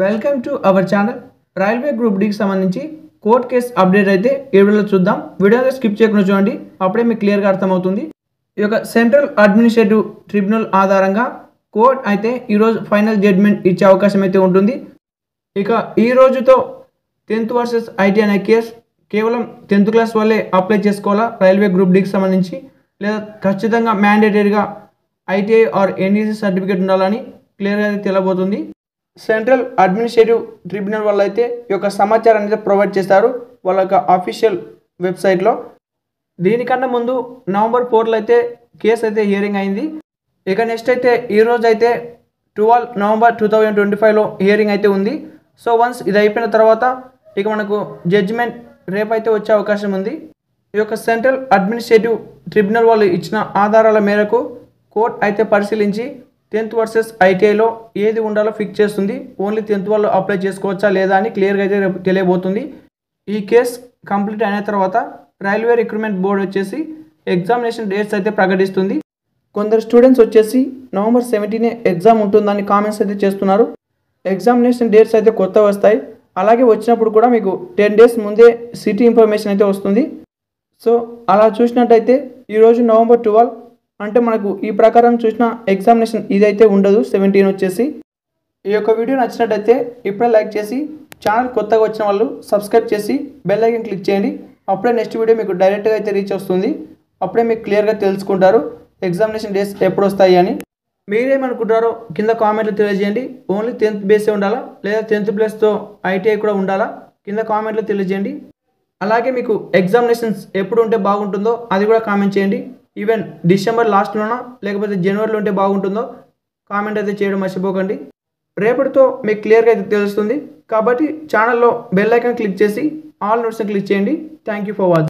Welcome to our channel. Railway group డీకి సంబంధించి court case update అయితే ఈ వీడియోలో చూద్దాం. వీడియోలో స్కిప్ చేయకుండా చూడండి, అప్పుడే మీకు క్లియర్గా అర్థమవుతుంది. ఈ యొక్క సెంట్రల్ అడ్మినిస్ట్రేటివ్ ట్రిబ్యునల్ ఆధారంగా కోర్ట్ అయితే ఈరోజు ఫైనల్ జడ్జ్మెంట్ ఇచ్చే అవకాశం అయితే ఉంటుంది. ఇక ఈ రోజుతో 10th వర్సెస్ ఐటీ అనే కేసు కేవలం 10th క్లాస్ వాళ్ళే అప్లై చేసుకోవాలా రైల్వే గ్రూప్ డీకి సంబంధించి, లేదా ఖచ్చితంగా మ్యాండేటరీగా ఐటీఐ ఆర్ ఎన్ఈసీ సర్టిఫికేట్ ఉండాలని క్లియర్గా అయితే తెలియబోతుంది. సెంట్రల్ అడ్మినిస్ట్రేటివ్ ట్రిబ్యునల్ వాళ్ళు అయితే ఈ యొక్క సమాచారాన్ని అయితే ప్రొవైడ్ చేస్తారు వాళ్ళ యొక్క అఫీషియల్ వెబ్సైట్లో. దీనికన్నా ముందు నవంబర్ 4 అయితే కేసు అయితే హియరింగ్ అయింది. ఇక నెక్స్ట్ అయితే ఈరోజు అయితే 12 నవంబర్ 2025లో హియరింగ్ అయితే ఉంది. సో వన్స్ ఇది అయిపోయిన తర్వాత ఇక మనకు జడ్జిమెంట్ రేపైతే వచ్చే అవకాశం ఉంది. ఈ యొక్క సెంట్రల్ అడ్మినిస్ట్రేటివ్ ట్రిబ్యునల్ వాళ్ళు ఇచ్చిన ఆధారాల మేరకు కోర్ట్ అయితే పరిశీలించి 10th వర్సెస్ ఐటీఐలో ఏది ఉండాలో ఫిక్స్ చేస్తుంది. ఓన్లీ 10th వాళ్ళు అప్లై చేసుకోవచ్చా లేదా అని క్లియర్గా అయితే రేపు తెలియబోతుంది. ఈ కేసు కంప్లీట్ అయిన తర్వాత రైల్వే రిక్రూట్మెంట్ బోర్డు వచ్చేసి ఎగ్జామినేషన్ డేట్స్ అయితే ప్రకటిస్తుంది. కొందరు స్టూడెంట్స్ వచ్చేసి నవంబర్ 17 ఎగ్జామ్ ఉంటుందని కామెంట్స్ అయితే చేస్తున్నారు. ఎగ్జామినేషన్ డేట్స్ అయితే కొత్త వస్తాయి. అలాగే వచ్చినప్పుడు కూడా మీకు 10 days ముందే సిటీ ఇన్ఫర్మేషన్ అయితే వస్తుంది. సో అలా చూసినట్టయితే ఈరోజు నవంబర్ 12 అంటే మనకు ఈ ప్రకారం చూసిన ఎగ్జామినేషన్ ఇదైతే ఉండదు. 17 వచ్చేసి. ఈ యొక్క వీడియో నచ్చినట్టయితే ఇప్పుడే లైక్ చేసి ఛానల్ కొత్తగా వచ్చిన వాళ్ళు సబ్స్క్రైబ్ చేసి బెల్ ఐకాన్ క్లిక్ చేయండి. అప్పుడే నెక్స్ట్ వీడియో మీకు డైరెక్ట్గా అయితే రీచ్ వస్తుంది. అప్పుడే మీకు క్లియర్గా తెలుసుకుంటారు ఎగ్జామినేషన్ డేట్స్ ఎప్పుడు వస్తాయి అని. మీరేమనుకుంటారో కింద కామెంట్లు తెలియజేయండి. ఓన్లీ 10th బేసే ఉండాలా లేదా 10th ప్లస్తో ఐటీఐ కూడా ఉండాలా కింద కామెంట్లో తెలియజేయండి. అలాగే మీకు ఎగ్జామినేషన్స్ ఎప్పుడు ఉంటే బాగుంటుందో అది కూడా కామెంట్ చేయండి. ఈవెన్ డిసెంబర్ లాస్ట్లోనా లేకపోతే జనవరిలో ఉంటే బాగుంటుందో కామెంట్ అయితే చేయడం మర్చిపోకండి. రేపటితో మీకు క్లియర్గా అయితే తెలుస్తుంది. కాబట్టి ఛానల్లో బెల్ ఐకాన్ క్లిక్ చేసి ఆల్ నోట్స్ని క్లిక్ చేయండి. Thank you for watching.